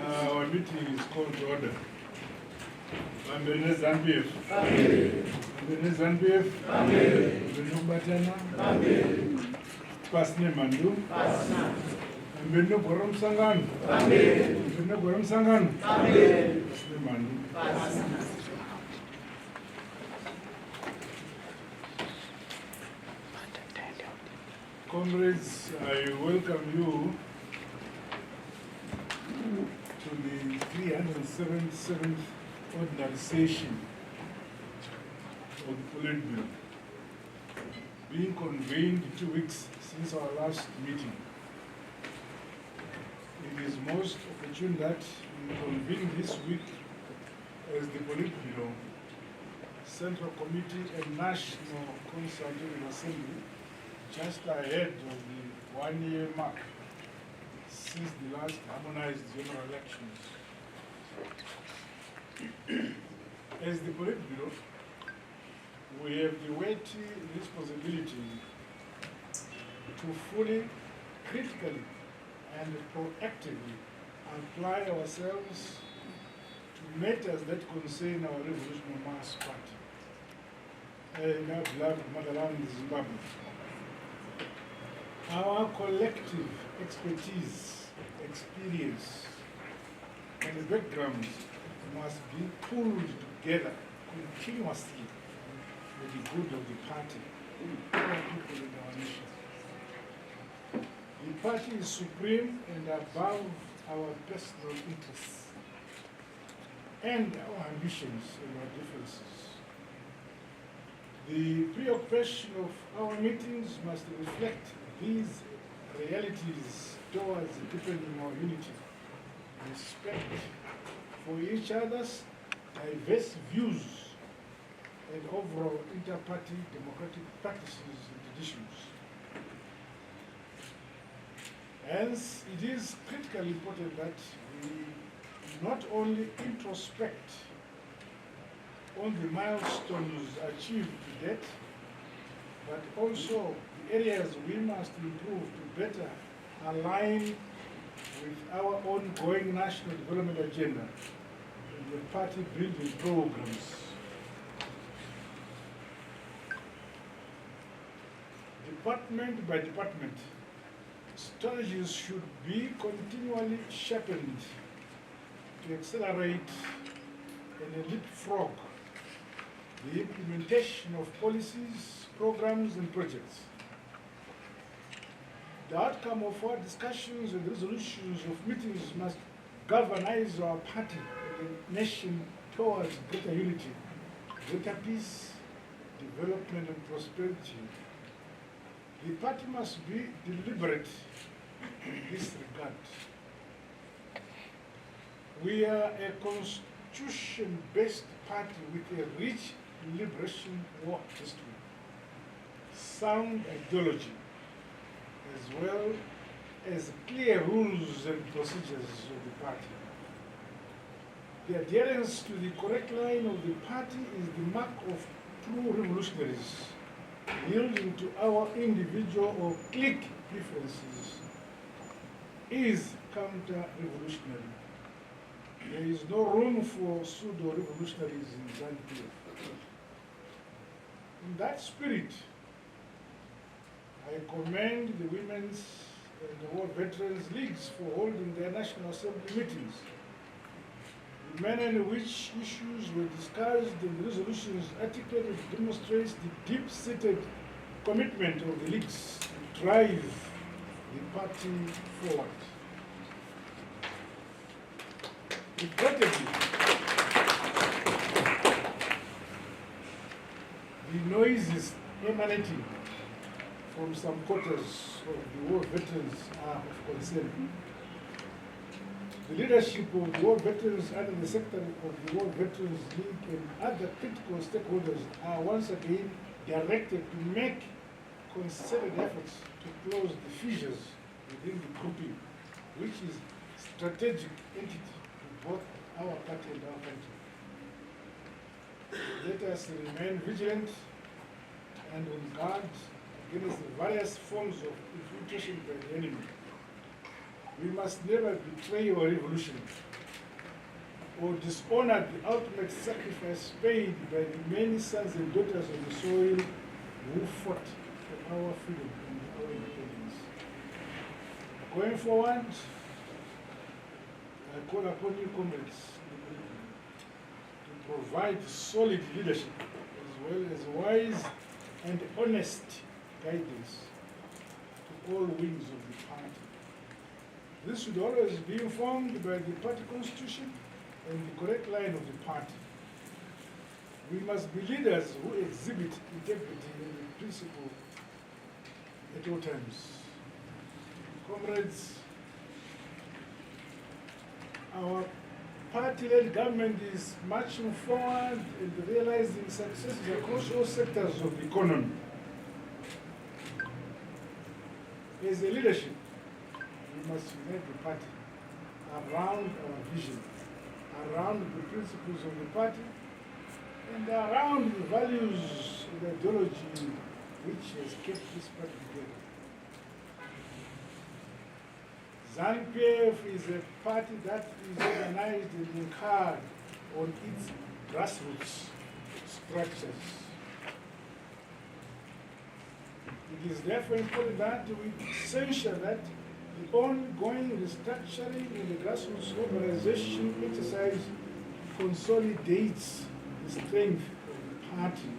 Our meeting is called to order. Ambene Zambia. Ambene Zambia. Ambene Batana. Pasne Mandu. Ambene Gorom Sangan. Ambene Gorom Sangan. Pasne Mandu. Comrades, I welcome you to the 377th ordinary session of the Politburo, being convened 2 weeks since our last meeting. It is most opportune that we convene this week as the Politburo, Central Committee and National Consultative Assembly, just ahead of the one-year mark since the last harmonized general elections. As the Politburo, we have the weighty responsibility to fully, critically, and proactively apply ourselves to matters that concern our revolutionary mass party, and our beloved motherland, Zimbabwe. Our collective expertise, experience, and backgrounds must be pulled together continuously for the good of the party, all people in our nation. The party is supreme and above our personal interests and our ambitions and our differences. The preoccupation of our meetings must reflect these realities towards deepening our unity, respect for each other's diverse views, and overall inter-party democratic practices and traditions. Hence, it is critically important that we not only introspect on the milestones achieved to date, but also the areas we must improve to better align with our ongoing national development agenda and the party building programs. Department by department, strategies should be continually sharpened to accelerate and leapfrog the implementation of policies, programs, and projects. The outcome of our discussions and resolutions of meetings must galvanize our party and the nation towards greater unity, greater peace, development, and prosperity. The party must be deliberate in this regard. We are a constitution-based party with a rich liberation war history, sound ideology, as well as clear rules and procedures of the party. The adherence to the correct line of the party is the mark of true revolutionaries, yielding to our individual or clique preferences is counter-revolutionary. There is no room for pseudo-revolutionaries in Zambia. In that spirit, I commend the Women's and the War Veterans Leagues for holding their National Assembly meetings. The manner in which issues were discussed and resolutions articulated demonstrates the deep-seated commitment of the leagues to drive the party forward. Regrettably, the noises emanating from some quarters of the war veterans are of concern. The leadership of the war veterans under the Secretary of the War Veterans League and other critical stakeholders are once again directed to make concerted efforts to close the fissures within the grouping, which is strategic entity to both our party and our country. Let us remain vigilant and on guard against the various forms of infiltration by the enemy. We must never betray our revolution or dishonor the ultimate sacrifice paid by the many sons and daughters of the soil who fought for our freedom and our independence. Going forward, I call upon you, comrades, to provide solid leadership as well as wise and honest guidance to all wings of the party. This should always be informed by the party constitution and the correct line of the party. We must be leaders who exhibit integrity and principle at all times. Comrades, our party-led government is marching forward and realizing successes across all sectors of the economy. As a leadership, we must unite the party around our vision, around the principles of the party, and around the values and ideology which has kept this party together. ZANU-PF is a party that is organized and anchored on its grassroots structures. It is therefore important that we censure that the ongoing restructuring in the grassroots organization exercise consolidates the strength of the party,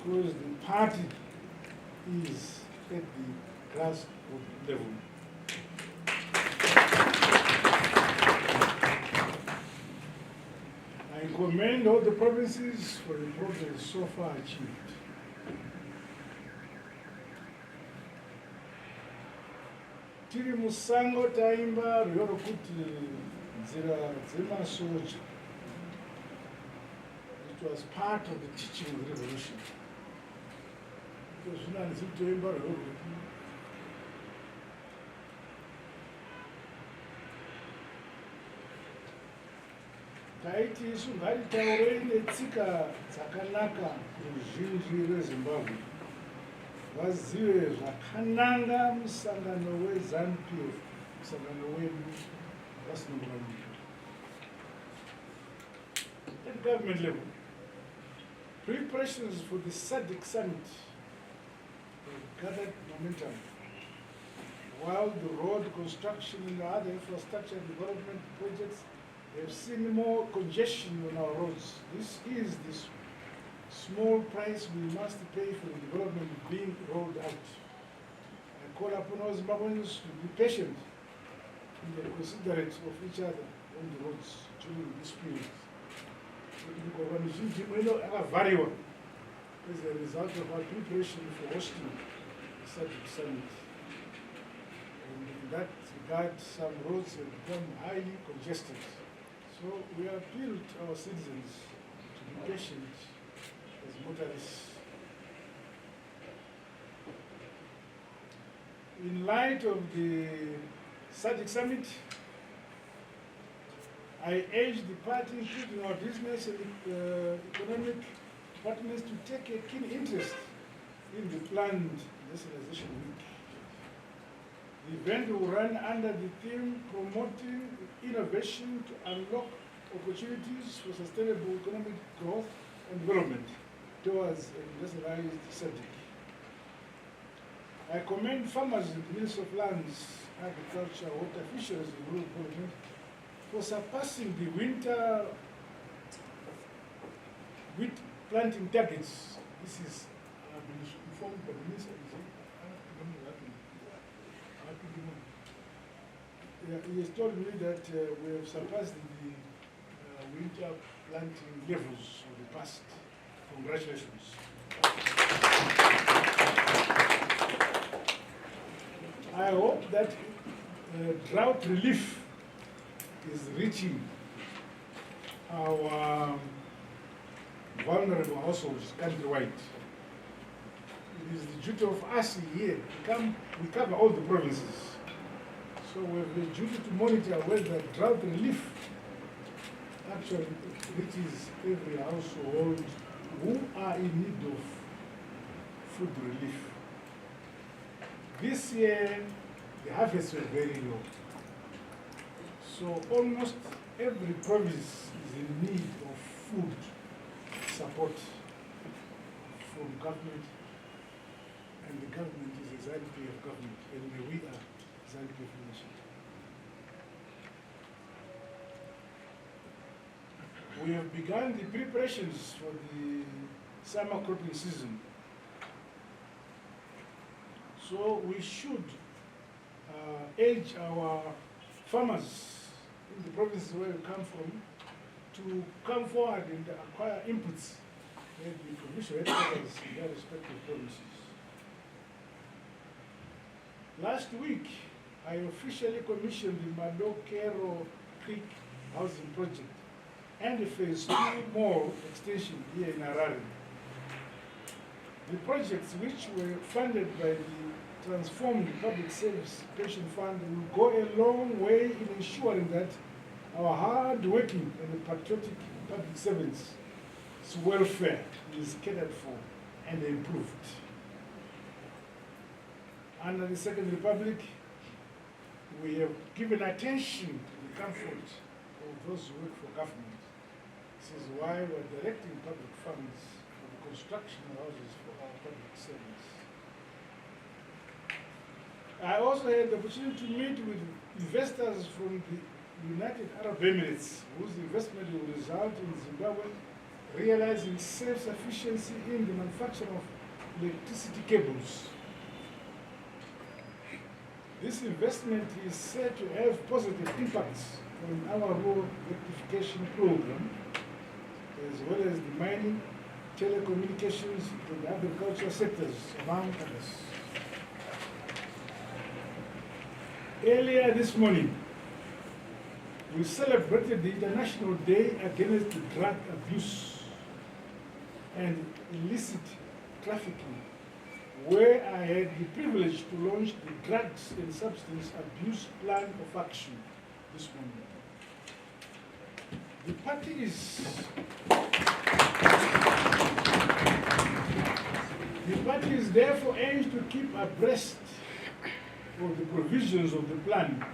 because the party is at the grassroots level. I commend all the provinces for the progress so far achieved. Tiri musango taimba rwero kuti nzira dzemasoja. It was part of the teaching of the revolution. It was not toimba rwero kuti taiti isu ngatitaurei netsika dzakanaka ruzhinji rweZimbabwe vazive zvakananga musangano weZANU-PF, musangano wedu vasinogona. At government level, preparations for the SADC summit have gathered momentum, while the road construction and other infrastructure development projects have seen more congestion on our roads. This is the small price we must pay for the development being rolled out. I call upon all Zimbabweans to be patient and considerate of each other on the roads during this period. As a result of our preparation for hosting the SADC summit. And in that regard, some roads have become highly congested. So we appeal to our citizens to be patient as motorists. In light of the SADC summit, I urge the party, including our business and economic departments, to take a keen interest in the planned nationalization week. The event will run under the theme promoting innovation to unlock opportunities for sustainable economic growth and development towards a nationalized SADC. I commend farmers and the Ministry of Lands, Agriculture, Water, Fisheries and Rural Development for surpassing the winter wheat planting targets. This is, I've been informed by the Minister. he has told me that we have surpassed the winter planting levels of the past. Congratulations. I hope that drought relief is reaching our vulnerable households countrywide. It is the duty of us here we cover all the provinces. So we have the duty to monitor whether drought relief actually reaches every household who are in need of food relief. This year, the harvests were very low. So almost every province is in need of food support from government, and the government is a ZANU-PF of government, and we are ZANU-PF of nation. We have begun the preparations for the summer cropping season. So we should urge our farmers in the provinces where we come from to come forward and acquire inputs at the provincial headquarters in their respective provinces. Last week, I officially commissioned the Madokero Creek housing project and the phase 2 more extension here in Harare. The projects, which were funded by the Transformed Public Service Pension Fund, will go a long way in ensuring that our hard-working and patriotic public servants' welfare is catered for and improved. Under the Second Republic, we have given attention to the comfort of those who work for government. This is why we're directing public funds for the construction of houses for our public servants. I also had the opportunity to meet with investors from the United Arab Emirates, whose investment will result in Zimbabwe realizing self-sufficiency in the manufacture of electricity cables. This investment is said to have positive impacts on our rural electrification program, as well as the mining, telecommunications, and agricultural sectors, among others. Earlier this morning, we celebrated the International Day Against Drug Abuse and Illicit Trafficking, where I had the privilege to launch the Drugs and Substance Abuse Plan of Action this morning. The parties therefore aims to keep abreast of the provisions of the plan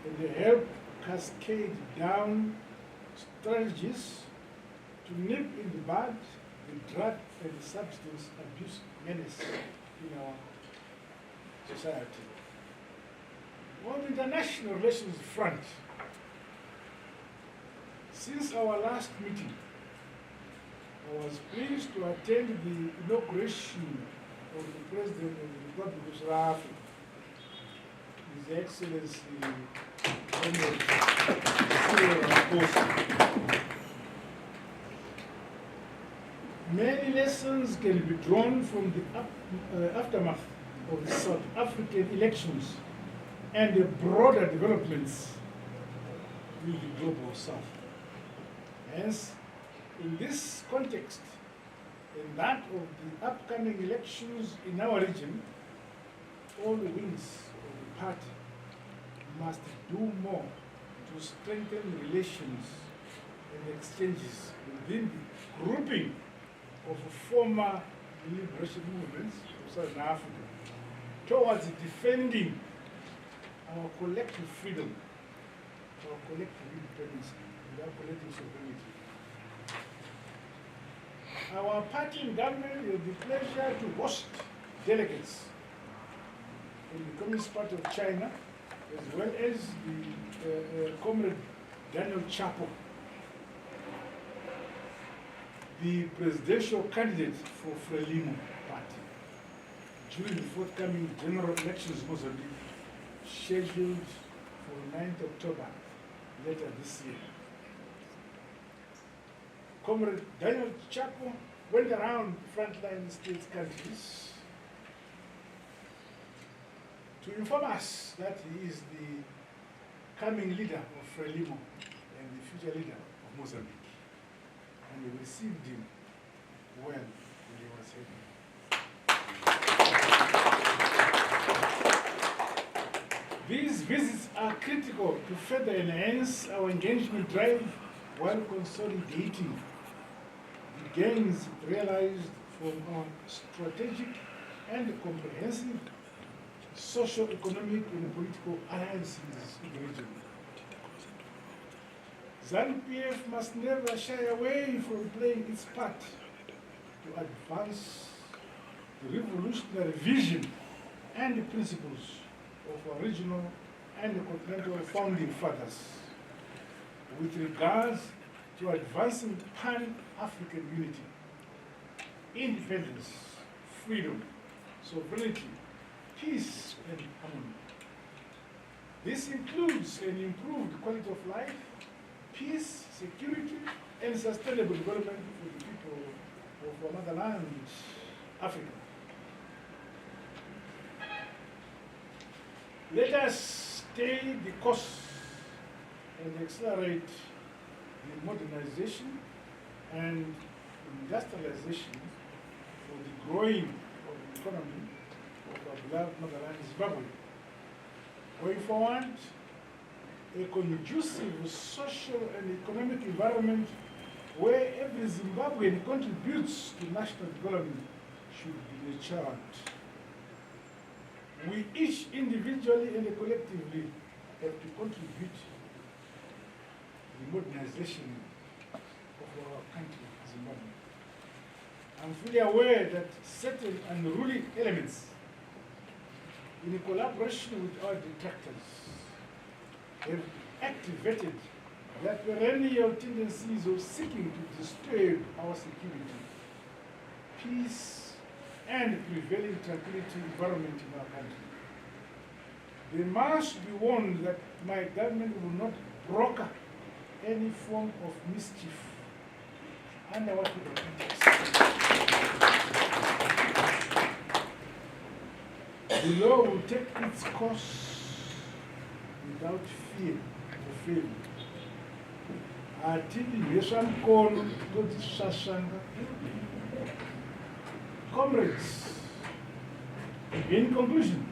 and help cascade down strategies to nip in the bud the drug and substance abuse menace in our society. On the international relations front, since our last meeting, I was pleased to attend the inauguration of the President of the Republic of South Africa, His Excellency Cyril Ramaphosa. Many lessons can be drawn from the aftermath of the South African elections and the broader developments in the global South. Hence, in this context, and that of the upcoming elections in our region, all the wings of the party must do more to strengthen relations and exchanges within the grouping of former liberation movements of Southern Africa towards defending our collective freedom, our collective independence, and our collective sovereignty. Our party in government will the pleasure to host delegates from the Communist Party of China, as well as the Comrade Daniel Chapo, the presidential candidate for Frelimo Party, during the forthcoming general elections in Mozambique, scheduled for 9th October later this year. Comrade Daniel Chapo went around frontline states countries to inform us that he is the coming leader of Frelimo and the future leader of Mozambique. And we received him well when he was heading. These visits are critical to further enhance our engagement drive while consolidating the gains realized from our strategic and comprehensive socio-economic and political alliances in the region. ZANU-PF must never shy away from playing its part to advance the revolutionary vision and the principles of our regional and continental founding fathers with regards to advancing pan-African unity, independence, freedom, sovereignty, peace, and harmony. This includes an improved quality of life, peace, security, and sustainable development for the people of our motherland, Africa. Let us stay the course and accelerate the modernization and industrialization for the growing of the economy of our beloved motherland, Zimbabwe. Going forward, a conducive social and economic environment where every Zimbabwean contributes to national development should be nurtured. We each individually and collectively have to contribute to the modernization of our country, Zimbabwe. I'm fully aware that certain unruly elements, in collaboration with our detractors, have activated the perennial tendencies of seeking to disturb our security, peace, and prevailing tranquility environment in our country. They must be warned that my government will not broker any form of mischief under whatever context. The law will take its course without fear or failure. Comrades, in conclusion,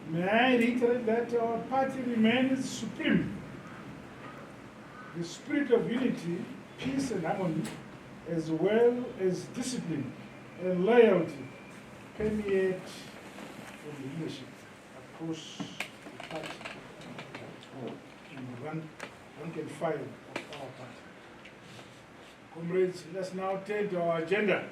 may I reiterate that our party remains supreme. The spirit of unity, peace, and harmony, as well as discipline and loyalty, permeate from the leadership across the party in the rank and file of our party. Comrades, let's now turn to our agenda.